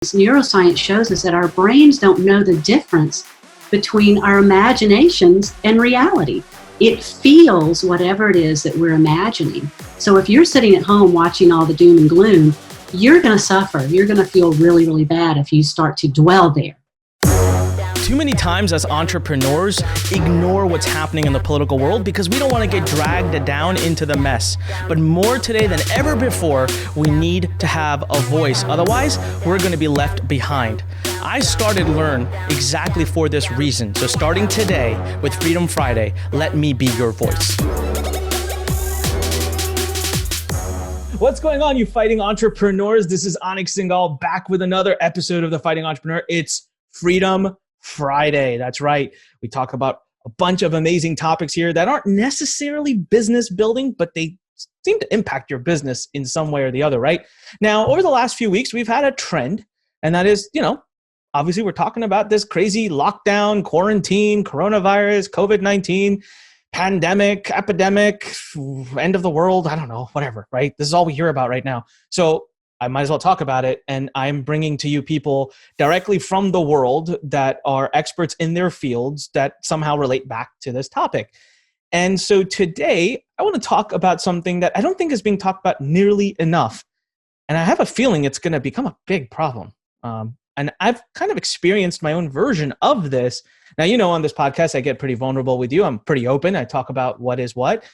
Neuroscience shows us that our brains don't know the difference between our imaginations and reality. It feels whatever it is that we're imagining. So if you're sitting at home watching all the doom and gloom, you're going to suffer. You're going to feel really, really bad if you start to dwell there. Too many times as entrepreneurs, ignore what's happening in the political world because we don't want to get dragged down into the mess. But more today than ever before, we need to have a voice. Otherwise, we're going to be left behind. I started Lurn exactly for this reason. So starting today with Freedom Friday, let me be your voice. What's going on, you fighting entrepreneurs? This is Anik Singal back with another episode of The Fighting Entrepreneur. It's Freedom Friday. That's right. We talk about a bunch of amazing topics here that aren't necessarily business building, but they seem to impact your business in some way or the other, right? Now, over the last few weeks, we've had a trend, and that is, obviously we're talking about this crazy lockdown, quarantine, coronavirus, COVID-19, pandemic, epidemic, end of the world, I don't know, whatever, right? This is all we hear about right now. So I might as well talk about it. And I'm bringing to you people directly from the world that are experts in their fields that somehow relate back to this topic. And so today, I want to talk about something that I don't think is being talked about nearly enough. And I have a feeling it's going to become a big problem. And I've kind of experienced my own version of this. Now, on this podcast, I get pretty vulnerable with you. I'm pretty open. I talk about what is what.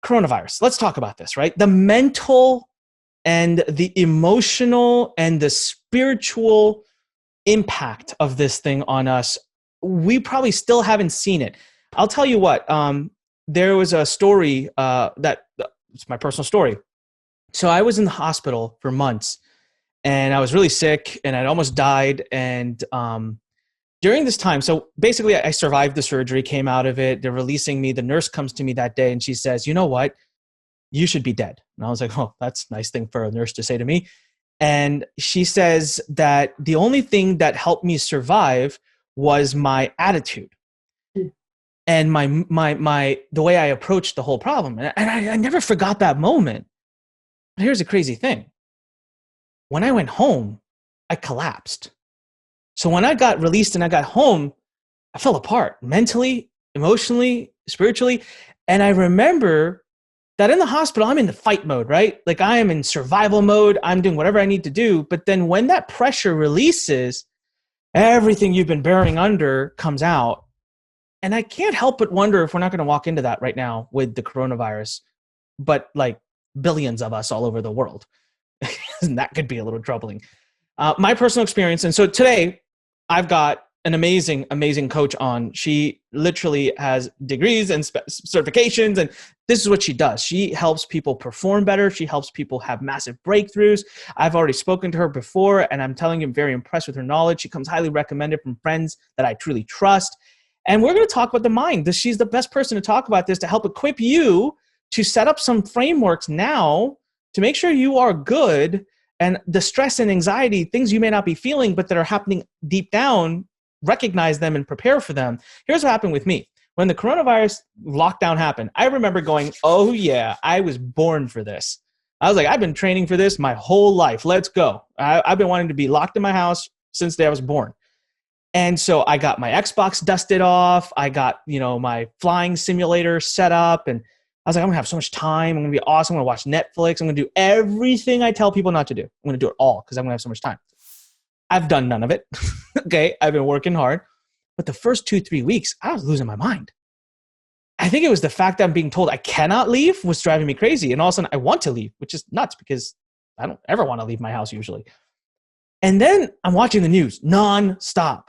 Coronavirus. Let's talk about this, right? The mental and the emotional and the spiritual impact of this thing on us, we probably still haven't seen it. I'll tell you what, there was a story it's my personal story. So I was in the hospital for months and I was really sick and I'd almost died. And during this time, so basically I survived the surgery, came out of it. They're releasing me. The nurse comes to me that day and she says, "You know what? You should be dead." And I was like, "Oh, that's a nice thing for a nurse to say to me." And she says that the only thing that helped me survive was my attitude and the way I approached the whole problem. And I never forgot that moment. But here's the crazy thing. When I went home, I collapsed. So when I got released and I got home, I fell apart mentally, emotionally, spiritually. And I remember that in the hospital, I'm in the fight mode, right? Like I am in survival mode. I'm doing whatever I need to do. But then when that pressure releases, everything you've been bearing under comes out. And I can't help but wonder if we're not going to walk into that right now with the coronavirus, but like billions of us all over the world. And that could be a little troubling. My personal experience. And so today I've got an amazing, amazing coach on. She literally has degrees and certifications, and this is what she does. She helps people perform better. She helps people have massive breakthroughs. I've already spoken to her before, and I'm telling you, I'm very impressed with her knowledge. She comes highly recommended from friends that I truly trust. And we're going to talk about the mind. She's the best person to talk about this, to help equip you to set up some frameworks now to make sure you are good, and the stress and anxiety, things you may not be feeling, but that are happening deep down, recognize them and prepare for them. Here's what happened with me. When the coronavirus lockdown happened, I remember going, "Oh yeah, I was born for this." I was like, I've been training for this my whole life. Let's go. I've been wanting to be locked in my house since the day I was born. And so I got my Xbox dusted off. I got, my flying simulator set up, and I was like, I'm gonna have so much time. I'm gonna be awesome. I'm gonna watch Netflix. I'm gonna do everything I tell people not to do. I'm gonna do it all because I'm gonna have so much time. I've done none of it. Okay, I've been working hard. But the first 2-3 weeks, I was losing my mind. I think it was the fact that I'm being told I cannot leave was driving me crazy. And all of a sudden I want to leave, which is nuts because I don't ever want to leave my house usually. And then I'm watching the news nonstop.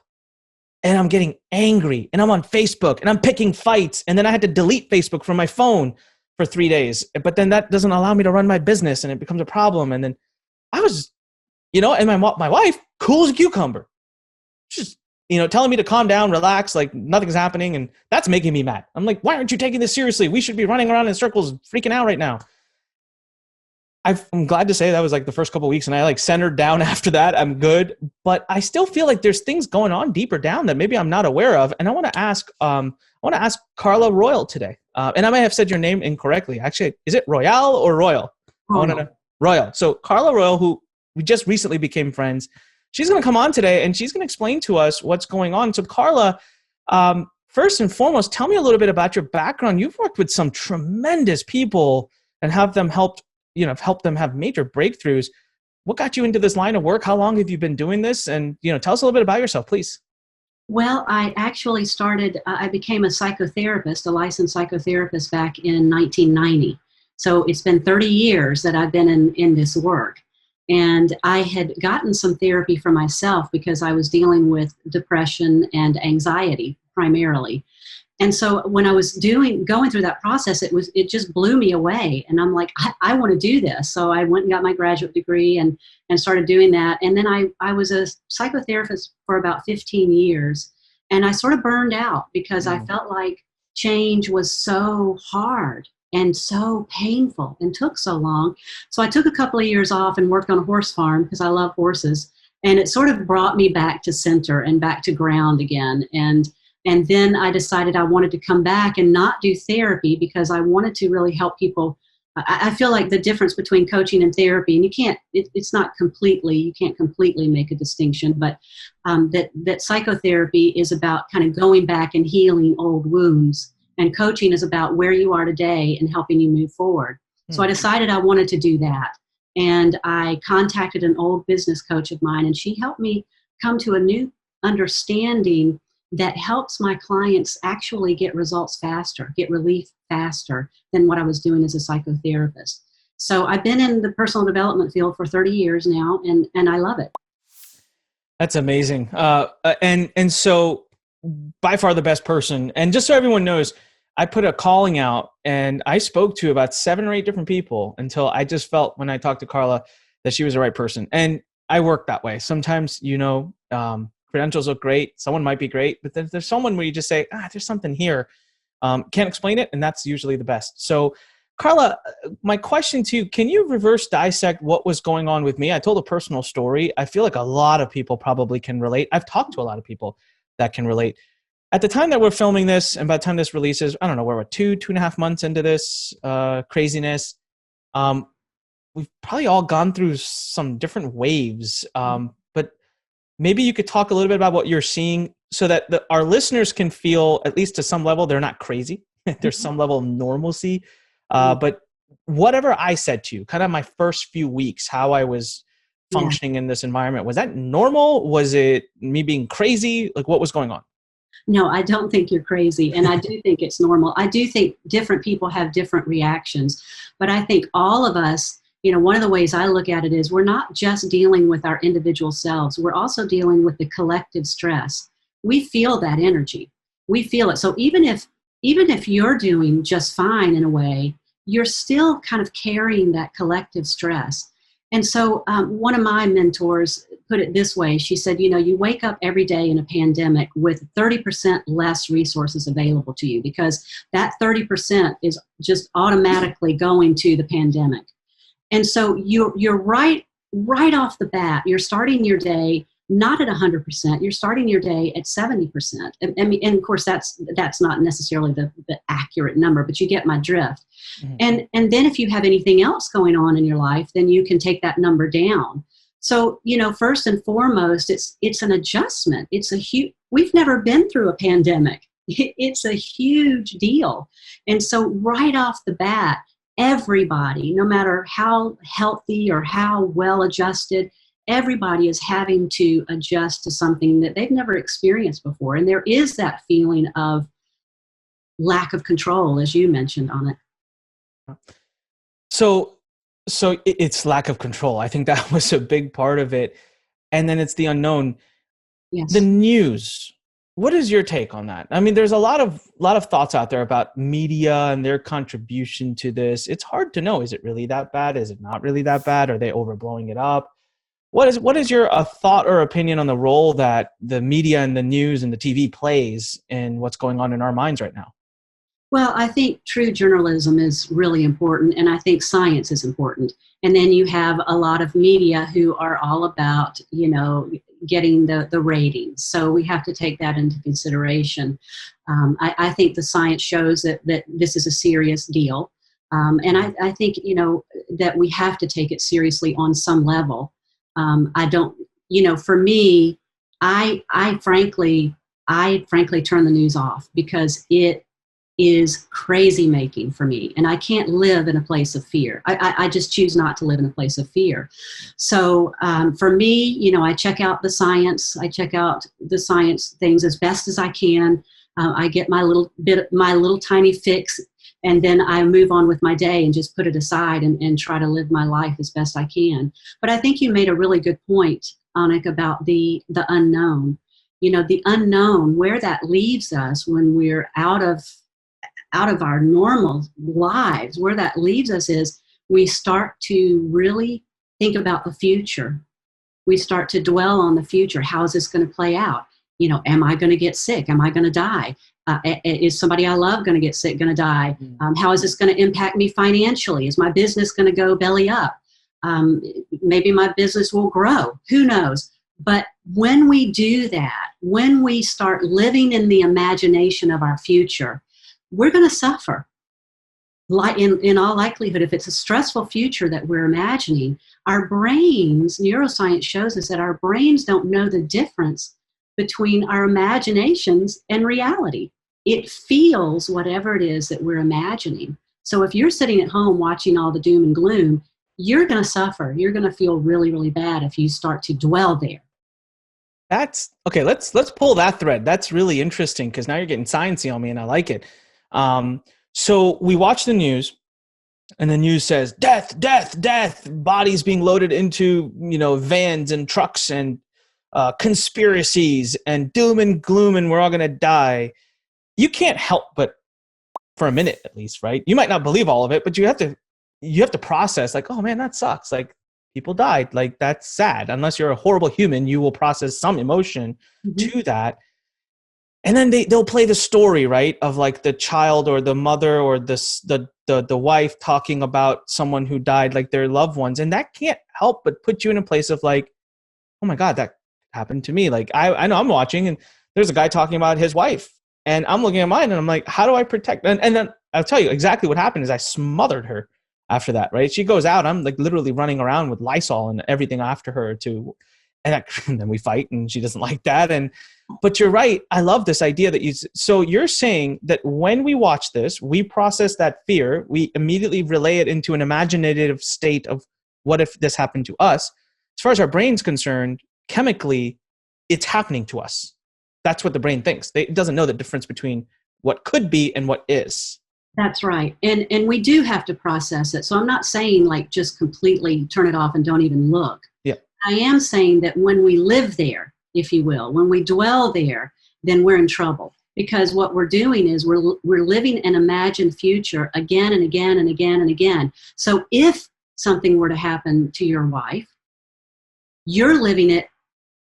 And I'm getting angry. And I'm on Facebook. And I'm picking fights. And then I had to delete Facebook from my phone for 3 days. But then that doesn't allow me to run my business. And it becomes a problem. And then I was, and my wife, cool as a cucumber. She's telling me to calm down, relax, like nothing's happening. And that's making me mad. I'm like, why aren't you taking this seriously? We should be running around in circles, freaking out right now. I'm glad to say that was like the first couple of weeks, and I centered down after that. I'm good, but I still feel like there's things going on deeper down that maybe I'm not aware of. And I want to ask Carla Royal today. And I might have said your name incorrectly. Actually, is it Royale or Royal? Royal. Royal. So Carla Royal, who we just recently became friends. She's going to come on today, and she's going to explain to us what's going on. So Carla, first and foremost, tell me a little bit about your background. You've worked with some tremendous people and helped them have major breakthroughs. What got you into this line of work? How long have you been doing this? And, tell us a little bit about yourself, please. Well, I actually I became a psychotherapist, a licensed psychotherapist back in 1990. So it's been 30 years that I've been in this work. And I had gotten some therapy for myself because I was dealing with depression and anxiety primarily. And so when I was going through that process, it just blew me away. And I'm like, I want to do this. So I went and got my graduate degree and started doing that. And then I was a psychotherapist for about 15 years. And I sort of burned out because I felt like change was so hard and so painful and took so long. So I took a couple of years off and worked on a horse farm because I love horses. And it sort of brought me back to center and back to ground again. And then I decided I wanted to come back and not do therapy because I wanted to really help people. I feel like the difference between coaching and therapy, and you can't completely make a distinction, but that psychotherapy is about kind of going back and healing old wounds, and coaching is about where you are today and helping you move forward. So I decided I wanted to do that. And I contacted an old business coach of mine, and she helped me come to a new understanding that helps my clients actually get results faster, get relief faster than what I was doing as a psychotherapist. So I've been in the personal development field for 30 years now, and I love it. That's amazing. And so by far the best person. And just so everyone knows, I put a calling out and I spoke to about 7 or 8 different people until I just felt when I talked to Carla that she was the right person. And I work that way. Sometimes, credentials look great. Someone might be great, but there's someone where you just say, there's something here. Can't explain it. And that's usually the best. So Carla, my question to you, can you reverse dissect what was going on with me? I told a personal story. I feel like a lot of people probably can relate. I've talked to a lot of people that can relate. At the time that we're filming this, and by the time this releases, I don't know, we're 2.5 months into this craziness. We've probably all gone through some different waves. But maybe you could talk a little bit about what you're seeing so that our listeners can feel, at least to some level, they're not crazy. There's some level of normalcy. But whatever I said to you, kind of my first few weeks, how I was functioning in this environment, was that normal? Was it me being crazy? Like, what was going on? No, I don't think you're crazy. And I do think it's normal. I do think different people have different reactions. But I think all of us, one of the ways I look at it is we're not just dealing with our individual selves. We're also dealing with the collective stress. We feel that energy. We feel it. So even if you're doing just fine in a way, you're still kind of carrying that collective stress. And so one of my mentors put it this way. She said, you wake up every day in a pandemic with 30% less resources available to you because that 30% is just automatically going to the pandemic. And so you're right off the bat, you're starting your day not at 100%, you're starting your day at 70%. And of course, that's not necessarily the accurate number, but you get my drift. Mm-hmm. And then if you have anything else going on in your life, then you can take that number down. So, first and foremost, it's an adjustment. We've never been through a pandemic. It's a huge deal. And so right off the bat, everybody, no matter how healthy or how well adjusted, everybody is having to adjust to something that they've never experienced before. And there is that feeling of lack of control, as you mentioned on it. So it's lack of control. I think that was a big part of it. And then it's the unknown. Yes. The news. What is your take on that? I mean, there's a lot of thoughts out there about media and their contribution to this. It's hard to know. Is it really that bad? Is it not really that bad? Are they overblowing it up? What is your thought or opinion on the role that the media and the news and the TV plays in what's going on in our minds right now? Well, I think true journalism is really important, and I think science is important. And then you have a lot of media who are all about, getting the ratings. So we have to take that into consideration. I think the science shows that this is a serious deal. And I think, that we have to take it seriously on some level. I don't, for me, I frankly turn the news off because it is crazy making for me. And I can't live in a place of fear. I just choose not to live in a place of fear. So for me, I check out the science. I check out the science things as best as I can. I get my little tiny fix, and then I move on with my day and just put it aside and try to live my life as best I can. But I think you made a really good point, Anik, about the unknown. The unknown, where that leaves us when we're out of our normal lives, where that leaves us is we start to really think about the future. We start to dwell on the future. How is this going to play out? Am I going to get sick? Am I going to die? Is somebody I love going to get sick, going to die? How is this going to impact me financially? Is my business going to go belly up? Maybe my business will grow. Who knows? But when we do that, when we start living in the imagination of our future, we're going to suffer. In all likelihood, if it's a stressful future that we're imagining, our brains, neuroscience shows us that our brains don't know the difference between our imaginations and reality. It feels whatever it is that we're imagining. So if you're sitting at home watching all the doom and gloom, you're going to suffer. You're going to feel really, really bad if you start to dwell there. That's okay. Let's pull that thread. That's really interesting because now you're getting sciencey on me, and I like it. So we watch the news, and the news says death, death, death. Bodies being loaded into vans and trucks, and conspiracies and doom and gloom, and we're all gonna die. You can't help but, for a minute at least, right? You might not believe all of it, but you have to process like, oh man, that sucks. Like, people died. Like, that's sad. Unless you're a horrible human, you will process some emotion to that. And then they'll play the story, right, of like the child or the mother or the wife talking about someone who died, like their loved ones. And that can't help but put you in a place of like, oh my God, that happened to me. Like, I know I'm watching and there's a guy talking about his wife and I'm looking at mine and I'm like, how do I protect? And then I'll tell you exactly what happened is I smothered her after that, right? She goes out. I'm like literally running around with Lysol and everything after her too. And then we fight and she doesn't like that. But you're right. I love this idea so you're saying that when we watch this, we process that fear, we immediately relay it into an imaginative state of what if this happened to us? As far as our brain's concerned, chemically, it's happening to us. That's what the brain thinks. It doesn't know the difference between what could be and what is. That's right. And we do have to process it. So I'm not saying like just completely turn it off and don't even look. Yeah. I am saying that when we live there, if you will, when we dwell there, then we're in trouble. Because what we're doing is we're living an imagined future again and again and again and again. So if something were to happen to your wife, you're living it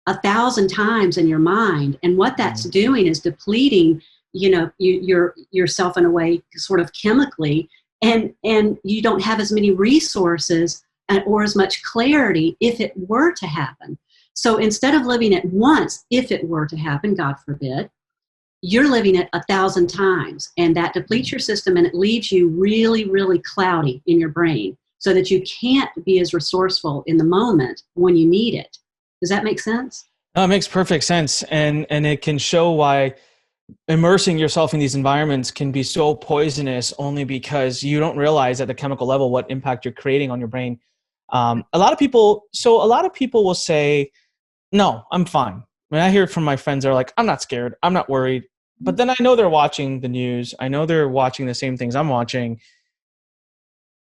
1,000 times in your mind. And what that's doing is depleting, yourself in a way, sort of chemically, and you don't have as many resources or as much clarity if it were to happen. So instead of living it once, if it were to happen, God forbid, you're living it 1,000 times, and that depletes your system and it leaves you really, really cloudy in your brain so that you can't be as resourceful in the moment when you need it. Does that make sense? No, it makes perfect sense. And it can show why immersing yourself in these environments can be so poisonous only because you don't realize at the chemical level what impact you're creating on your brain. A lot of people will say, no, I'm fine. When I hear it from my friends, they're like, I'm not scared. I'm not worried. But then I know they're watching the news. I know they're watching the same things I'm watching.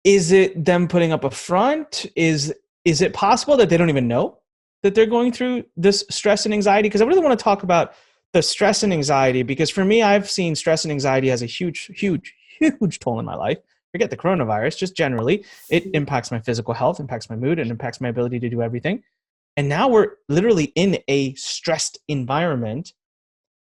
Is it them putting up a front? Is it possible that they don't even know that they're going through this stress and anxiety? Because I really want to talk about the stress and anxiety, because for me, I've seen stress and anxiety as a huge, huge, huge toll in my life. Forget the coronavirus, just generally, it impacts my physical health, impacts my mood, and impacts my ability to do everything. And now we're literally in a stressed environment.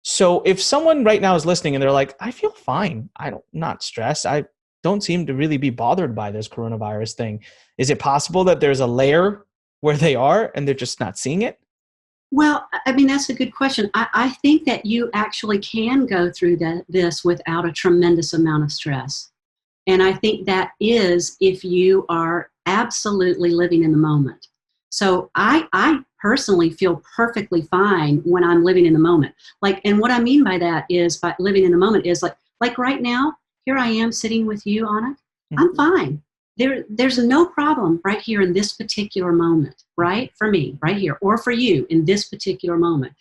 So if someone right now is listening and they're like, I feel fine, not stressed, I don't seem to really be bothered by this coronavirus thing. Is it possible that there's a layer where they are and they're just not seeing it? Well, I mean, that's a good question. I think that you actually can go through this without a tremendous amount of stress. And I think that is if you are absolutely living in the moment. So I personally feel perfectly fine when I'm living in the moment. Like, and what I mean by that is, by living in the moment is like right now, here I am sitting with you, Anna. I'm fine. There's no problem right here in this particular moment, right? For me, right here, or for you in this particular moment.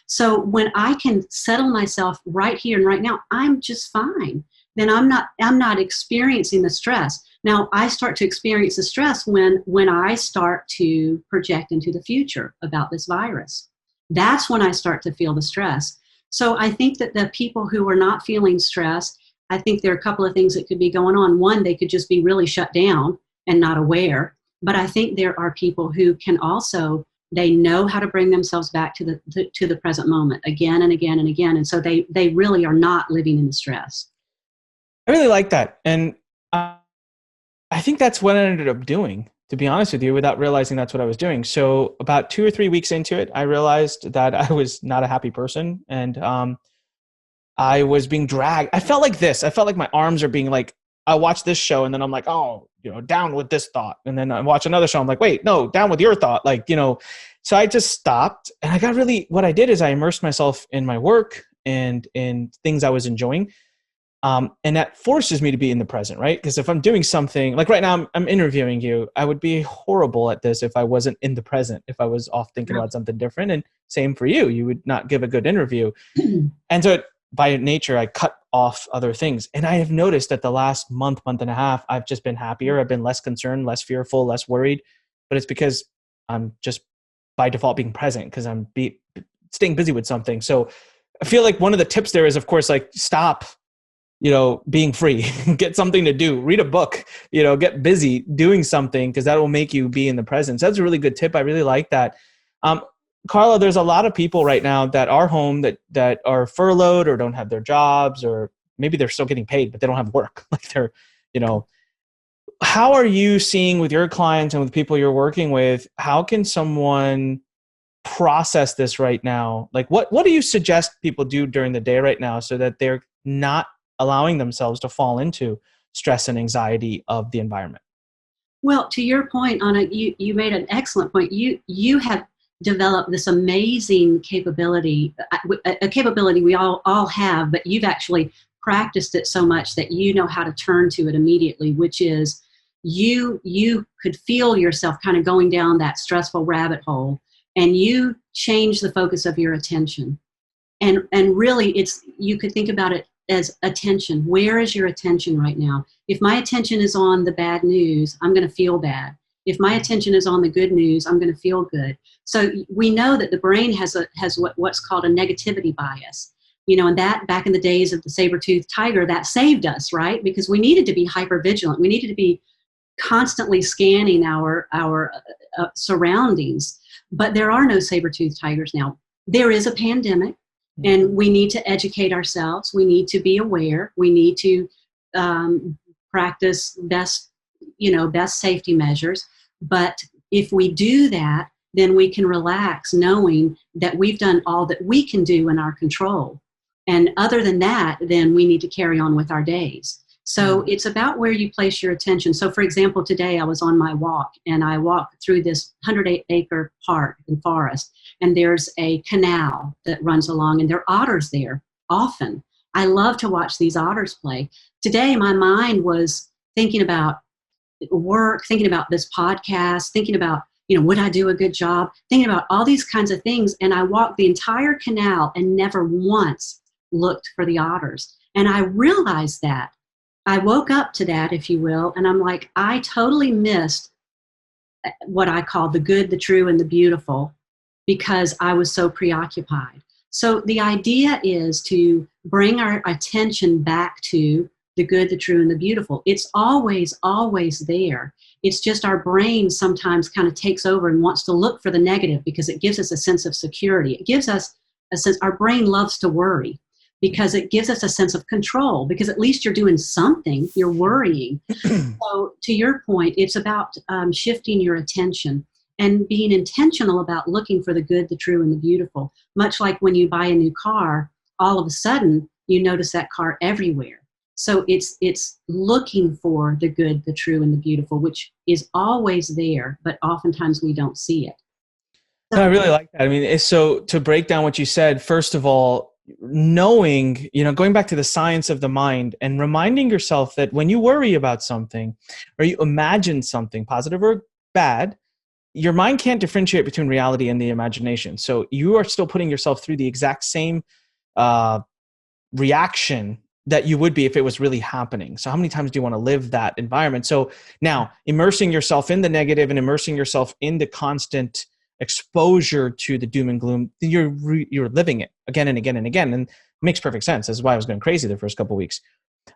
So when I can settle myself right here and right now, I'm just fine. Then I'm not experiencing the stress. Now I start to experience the stress when I start to project into the future about this virus. That's when I start to feel the stress. So I think that the people who are not feeling stress, I think there are a couple of things that could be going on. One, they could just be really shut down and not aware. But I think there are people who can also, they know how to bring themselves back to the present moment again and again and again. And so they really are not living in the stress. I really like that. And I think that's what I ended up doing, to be honest with you, without realizing that's what I was doing. So about 2 or 3 weeks into it, I realized that I was not a happy person. And I was being dragged. I felt like this. I felt like my arms are being like, I watch this show and then I'm like, oh, down with this thought. And then I watch another show. I'm like, wait, no, down with your thought. Like, so I just stopped, and I got really, what I did is I immersed myself in my work and in things I was enjoying. And that forces me to be in the present, right? Because if I'm doing something, like right now I'm interviewing you, I would be horrible at this if I wasn't in the present, if I was off thinking about something different. And same for you, you would not give a good interview. And so by nature, I cut off other things. And I have noticed that the last month and a half, I've just been happier. I've been less concerned, less fearful, less worried. But it's because I'm just by default being present, because I'm staying busy with something. So I feel like one of the tips there is, of course, like stop, being free, get something to do, read a book, get busy doing something, because that will make you be in the present. So that's a really good tip. I really like that. Carla, there's a lot of people right now that are home that are furloughed or don't have their jobs, or maybe they're still getting paid, but they don't have work. Like how are you seeing with your clients and with people you're working with, how can someone process this right now? Like what do you suggest people do during the day right now so that they're not allowing themselves to fall into stress and anxiety of the environment? Well, to your point, Anna, you made an excellent point. You have developed this amazing capability, a capability we all have, but you've actually practiced it so much that you know how to turn to it immediately, which is you could feel yourself kind of going down that stressful rabbit hole, and you change the focus of your attention. And really, you could think about it as attention. Where is your attention right now? If my attention is on the bad news, I'm going to feel bad. If my attention is on the good news, I'm going to feel good. So we know that the brain has what's called a negativity bias. And that back in the days of the saber-toothed tiger, that saved us, right? Because we needed to be hypervigilant. We needed to be constantly scanning our surroundings. But there are no saber-toothed tigers now. There is a pandemic, and we need to educate ourselves. We need to be aware. We need to practice best safety measures. But if we do that, then we can relax knowing that we've done all that we can do in our control. And other than that, then we need to carry on with our days. So it's about where you place your attention. So for example, today I was on my walk, and I walked through this 100-acre park and forest, and there's a canal that runs along, and there are otters there often. I love to watch these otters play. Today my mind was thinking about work, thinking about this podcast, thinking about, would I do a good job? Thinking about all these kinds of things. And I walked the entire canal and never once looked for the otters. And I realized that. I woke up to that, if you will, and I'm like, I totally missed what I call the good, the true, and the beautiful, because I was so preoccupied. So the idea is to bring our attention back to the good, the true, and the beautiful. It's always, always there. It's just our brain sometimes kind of takes over and wants to look for the negative because it gives us a sense of security. It gives us a sense, our brain loves to worry because it gives us a sense of control, because at least you're doing something, you're worrying. So to your point, it's about shifting your attention and being intentional about looking for the good, the true, and the beautiful. Much like when you buy a new car, all of a sudden you notice that car everywhere. So it's looking for the good, the true, and the beautiful, which is always there, but oftentimes we don't see it. No, I So, really like that. I mean, so to break down what you said, first of all, knowing, going back to the science of the mind and reminding yourself that when you worry about something or you imagine something, positive or bad, your mind can't differentiate between reality and the imagination. So you are still putting yourself through the exact same uh, reaction that you would be if it was really happening. So how many times do you want to live that environment? So now immersing yourself in the negative and immersing yourself in the constant exposure to the doom and gloom, you're living it again and again and again. And it makes perfect sense. That's why I was going crazy the first couple of weeks.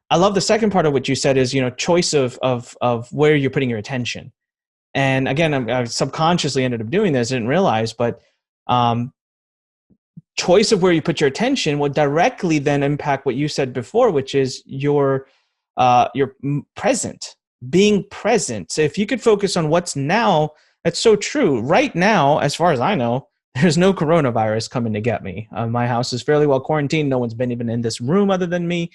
I love the second part of what you said is, choice of where you're putting your attention. And again, I subconsciously ended up doing this, I didn't realize, but choice of where you put your attention will directly then impact what you said before, which is your present, being present. So if you could focus on what's now, that's so true. Right now, as far as I know, there's no coronavirus coming to get me. My house is fairly well quarantined. No one's been even in this room other than me.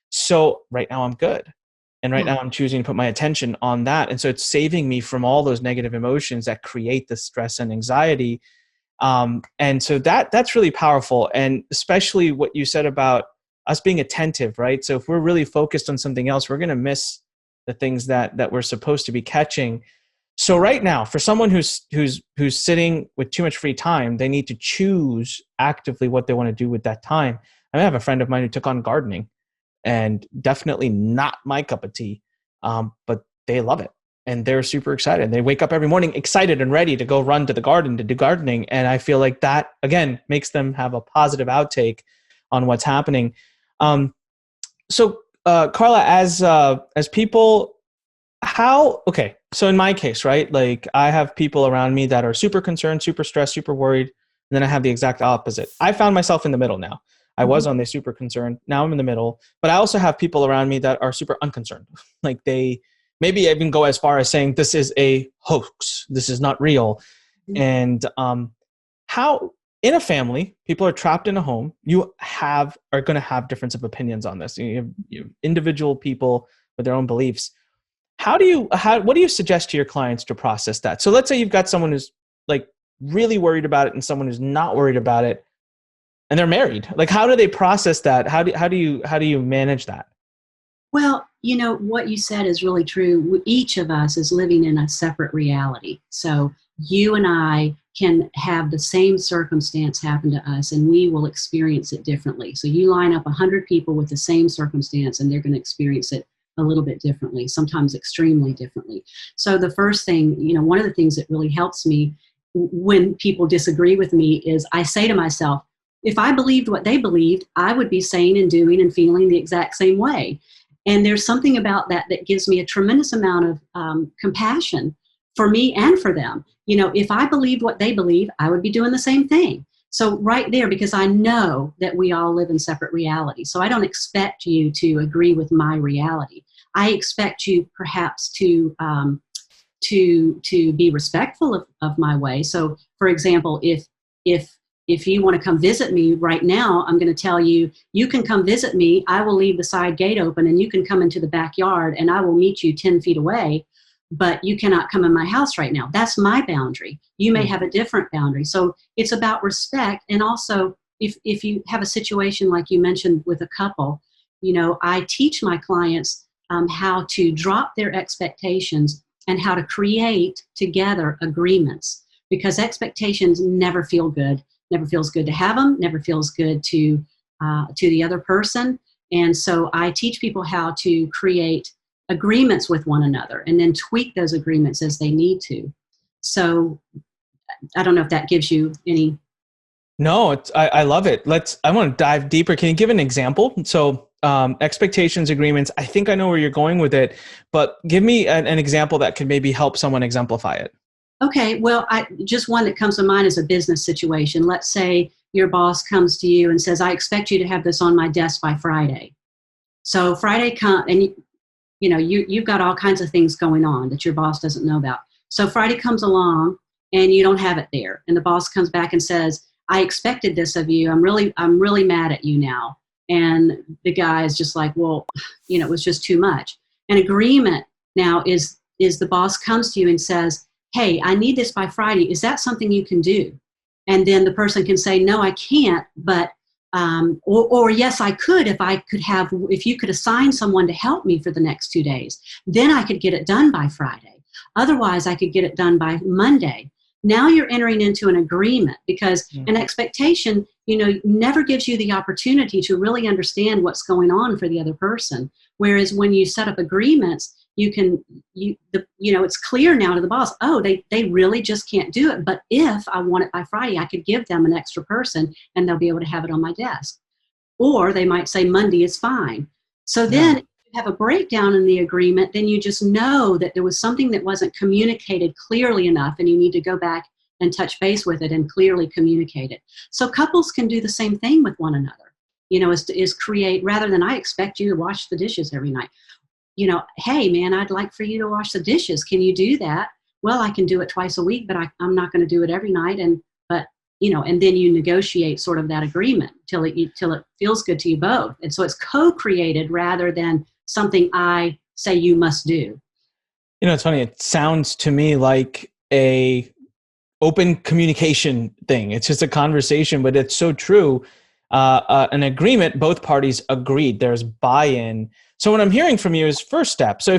So right now I'm good. And right now I'm choosing to put my attention on that. And so it's saving me from all those negative emotions that create the stress and anxiety. And so that's really powerful. And especially what you said about us being attentive, right? So if we're really focused on something else, we're going to miss the things that we're supposed to be catching. So right now, for someone who's sitting with too much free time, they need to choose actively what they want to do with that time. I have a friend of mine who took on gardening, and definitely not my cup of tea, but they love it. And they're super excited. They wake up every morning excited and ready to go run to the garden to do gardening. And I feel like that, again, makes them have a positive outtake on what's happening. So Carla, as people, so in my case, right, like I have people around me that are super concerned, super stressed, super worried. And then I have the exact opposite. I found myself in the middle now. I was on the super concerned. Now I'm in the middle. But I also have people around me that are super unconcerned. Like they maybe even go as far as saying this is a hoax. This is not real. And how in a family, people are trapped in a home. You are going to have difference of opinions on this. You have individual people with their own beliefs. What do you suggest to your clients to process that? So let's say you've got someone who's like really worried about it and someone who's not worried about it, and they're married. Like, how do they process that? How do you manage that? well, what you said is really true. Each of us is living in a separate reality. So you and I can have the same circumstance happen to us, and we will experience it differently. So you line up 100 people with the same circumstance, and they're going to experience it a little bit differently, sometimes extremely differently. So the first thing, one of the things that really helps me when people disagree with me is I say to myself, if I believed what they believed, I would be saying and doing and feeling the exact same way. And there's something about that that gives me a tremendous amount of compassion for me and for them. If I believed what they believe, I would be doing the same thing. So right there, because I know that we all live in separate realities. So I don't expect you to agree with my reality. I expect you perhaps to be respectful of my way. So for example, if you want to come visit me right now, I'm going to tell you, you can come visit me. I will leave the side gate open and you can come into the backyard and I will meet you 10 feet away, but you cannot come in my house right now. That's my boundary. You may have a different boundary. So it's about respect. And also if you have a situation like you mentioned with a couple, I teach my clients how to drop their expectations and how to create together agreements, because expectations never feel good. Never feels good to have them, never feels good to the other person. And so I teach people how to create agreements with one another and then tweak those agreements as they need to. So I don't know if that gives you any. No, I love it. I want to dive deeper. Can you give an example? So expectations, agreements, I think I know where you're going with it, but give me an example that could maybe help someone exemplify it. Okay, well, just one that comes to mind is a business situation. Let's say your boss comes to you and says, I expect you to have this on my desk by Friday. So Friday comes, and you've got all kinds of things going on that your boss doesn't know about. So Friday comes along and you don't have it there. And the boss comes back and says, I expected this of you. I'm really mad at you now. And the guy is just like, well, it was just too much. An agreement now is the boss comes to you and says, hey, I need this by Friday. Is that something you can do? And then the person can say, no, I can't, but, or yes, I could, if you could assign someone to help me for the next 2 days, then I could get it done by Friday. Otherwise, I could get it done by Monday. Now you're entering into an agreement, because an expectation, never gives you the opportunity to really understand what's going on for the other person. Whereas when you set up agreements, it's clear now to the boss, oh, they really just can't do it. But if I want it by Friday, I could give them an extra person and they'll be able to have it on my desk. Or they might say Monday is fine. So then if you have a breakdown in the agreement, then you just know that there was something that wasn't communicated clearly enough, and you need to go back and touch base with it and clearly communicate it. So couples can do the same thing with one another, is create, rather than I expect you to wash the dishes every night. Hey, man, I'd like for you to wash the dishes. Can you do that? Well, I can do it twice a week, but I'm not going to do it every night. And then you negotiate sort of that agreement till it feels good to you both. And so it's co-created rather than something I say you must do. It's funny. It sounds to me like a open communication thing. It's just a conversation, but it's so true. An agreement, both parties agreed. There's buy-in. So what I'm hearing from you is first step. So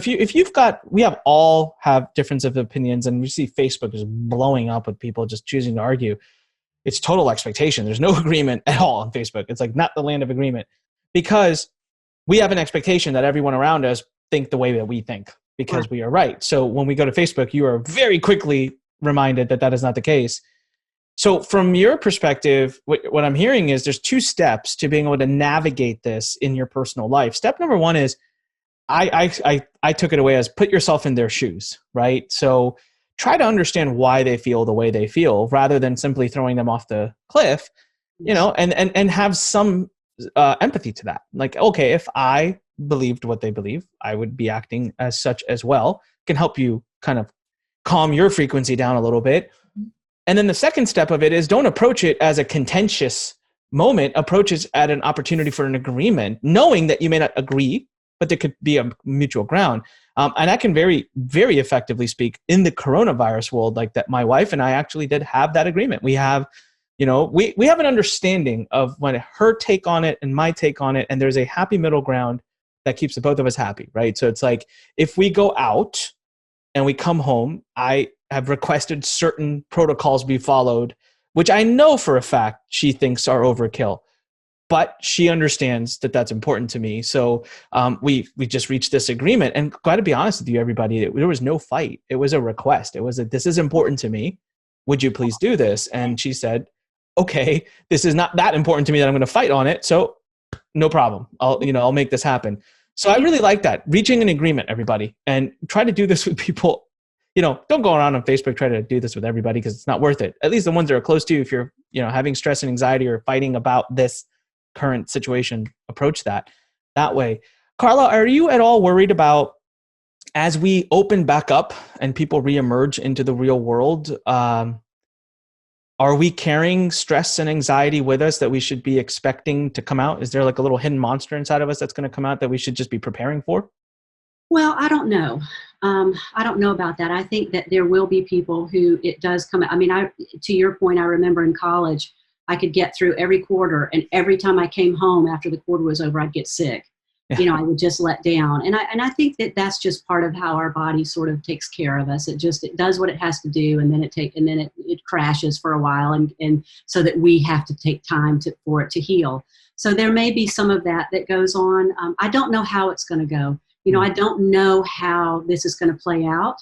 we all have difference of opinions, and we see Facebook is blowing up with people just choosing to argue. It's total expectation. There's no agreement at all on Facebook. It's like not the land of agreement, because we have an expectation that everyone around us think the way that we think, because we are right. So when we go to Facebook, you are very quickly reminded that that is not the case. So from your perspective, what I'm hearing is there's 2 steps to being able to navigate this in your personal life. Step number 1 is I took it away as put yourself in their shoes, right? So try to understand why they feel the way they feel, rather than simply throwing them off the cliff, and have some empathy to that. Like, okay, if I believed what they believe, I would be acting as such as well. Can help you kind of calm your frequency down a little bit. And then the second step of it is don't approach it as a contentious moment. Approach it at an opportunity for an agreement, knowing that you may not agree, but there could be a mutual ground. And I can very, very effectively speak in the coronavirus world like that. My wife and I actually did have that agreement. We have, we have an understanding of when her take on it and my take on it, and there's a happy middle ground that keeps the both of us happy, right? So it's like if we go out and we come home, I have requested certain protocols be followed, which I know for a fact she thinks are overkill, but she understands that that's important to me. So we just reached this agreement, and got to be honest with you, everybody, there was no fight. It was a request. It was this is important to me. Would you please do this? And she said, okay, this is not that important to me that I'm going to fight on it. So no problem. I'll make this happen. So I really like that. Reaching an agreement, everybody, and try to do this with people. Don't go around on Facebook, try to do this with everybody, because it's not worth it. At least the ones that are close to you, if you're, having stress and anxiety or fighting about this current situation, approach that way. Carla, are you at all worried about, as we open back up and people reemerge into the real world, are we carrying stress and anxiety with us that we should be expecting to come out? Is there like a little hidden monster inside of us that's going to come out that we should just be preparing for? Well, I don't know. I don't know about that. I think that there will be people who it does come out. I mean, to your point, I remember in college, I could get through every quarter, and every time I came home after the quarter was over, I'd get sick. I would just let down. And I think that that's just part of how our body sort of takes care of us. It does what it has to do, and then it crashes for a while, and so that we have to take time for it to heal. So there may be some of that goes on. I don't know how it's going to go. I don't know how this is going to play out.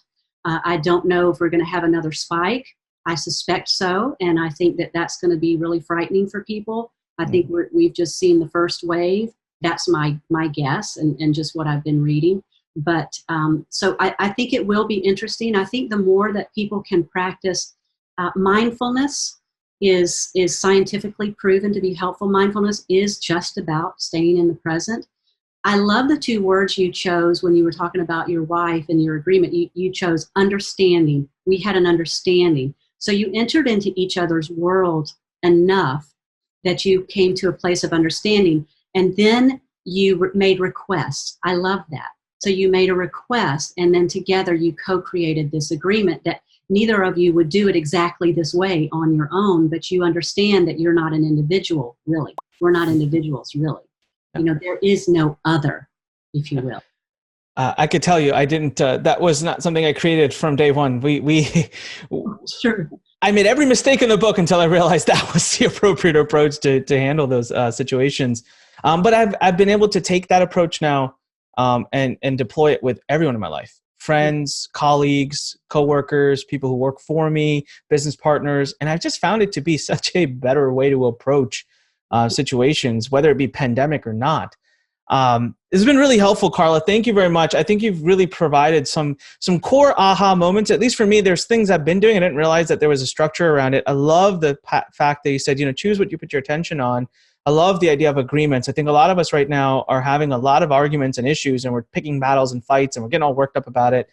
I don't know if we're going to have another spike. I suspect so, and I think that that's going to be really frightening for people. I think we've just seen the first wave. That's my guess, and just what I've been reading. But so I think it will be interesting. I think the more that people can practice mindfulness is scientifically proven to be helpful. Mindfulness is just about staying in the present. I love the 2 words you chose when you were talking about your wife and your agreement. You chose understanding. We had an understanding. So you entered into each other's world enough that you came to a place of understanding. And then you made requests. I love that. So you made a request, and then together you co-created this agreement that neither of you would do it exactly this way on your own, but you understand that you're not an individual, really. We're not individuals, really. You know, there is no other, if you will. I could tell you, I didn't. That was not something I created from day one. Sure. I made every mistake in the book until I realized that was the appropriate approach to handle those situations. But I've been able to take that approach now and deploy it with everyone in my life: friends, colleagues, coworkers, people who work for me, business partners, and I've just found it to be such a better way to approach situations, whether it be pandemic or not. This has been really helpful, Carla. Thank you very much. I think you've really provided some core aha moments. At least for me, there's things I've been doing. I didn't realize that there was a structure around it. I love the fact that you said, choose what you put your attention on. I love the idea of agreements. I think a lot of us right now are having a lot of arguments and issues, and we're picking battles and fights, and we're getting all worked up about it.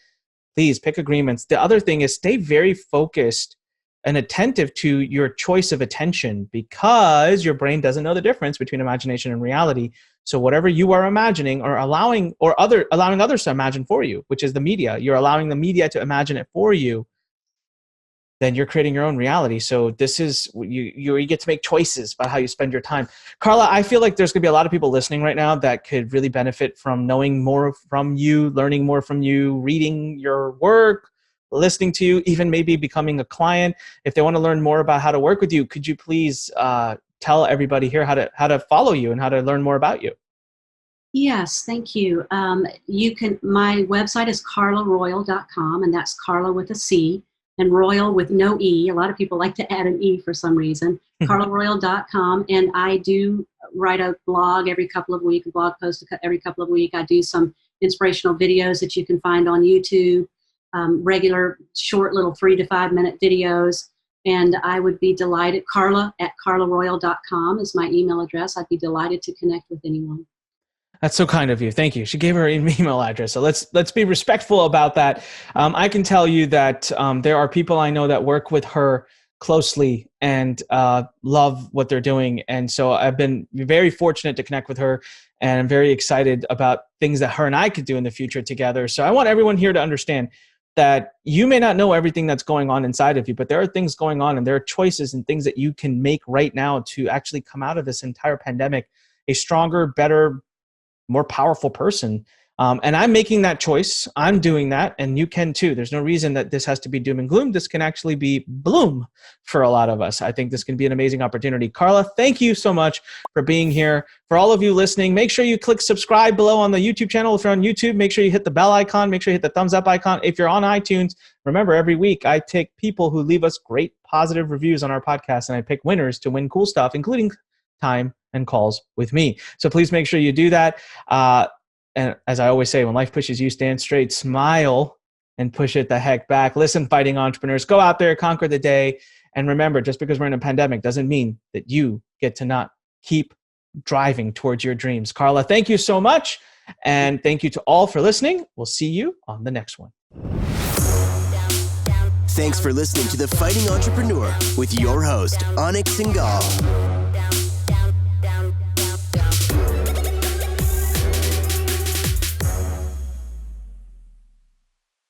Please pick agreements. The other thing is stay very focused and attentive to your choice of attention, because your brain doesn't know the difference between imagination and reality. So whatever you are imagining or allowing others to imagine for you, which is the media, you're allowing the media to imagine it for you, then you're creating your own reality. So this is, you get to make choices about how you spend your time. Carla, I feel like there's going to be a lot of people listening right now that could really benefit from knowing more from you, learning more from you, reading your work, listening to you, even maybe becoming a client. If they want to learn more about how to work with you, could you please tell everybody here how to follow you and how to learn more about you? Yes, thank you. My website is carlaroyal.com, and that's Carla with a C and Royal with no E. A lot of people like to add an E for some reason. carlaroyal.com, and I do write a blog every couple of weeks, a blog post every couple of weeks. I do some inspirational videos that you can find on YouTube, regular short little 3 to 5 minute videos. And I would be delighted. Carla at carlaroyal.com is my email address. I'd be delighted to connect with anyone. That's so kind of you. Thank you. She gave her email address. So let's be respectful about that. I can tell you that there are people I know that work with her closely and love what they're doing. And so I've been very fortunate to connect with her, and I'm very excited about things that her and I could do in the future together. So I want everyone here to understand that you may not know everything that's going on inside of you, but there are things going on, and there are choices and things that you can make right now to actually come out of this entire pandemic a stronger, better, more powerful person. And I'm making that choice. I'm doing that, and you can too. There's no reason that this has to be doom and gloom. This can actually be bloom for a lot of us. I think this can be an amazing opportunity. Carla, thank you so much for being here. For all of you listening, make sure you click subscribe below on the YouTube channel. If you're on YouTube, make sure you hit the bell icon. Make sure you hit the thumbs up icon. If you're on iTunes, remember, every week I take people who leave us great positive reviews on our podcast, and I pick winners to win cool stuff, including time and calls with me. So please make sure you do that. And as I always say, when life pushes you, stand straight, smile, and push it the heck back. Listen, fighting entrepreneurs, go out there, conquer the day. And remember, just because we're in a pandemic doesn't mean that you get to not keep driving towards your dreams. Carla, thank you so much. And thank you to all for listening. We'll see you on the next one. Thanks for listening to The Fighting Entrepreneur with your host, Anik Singal.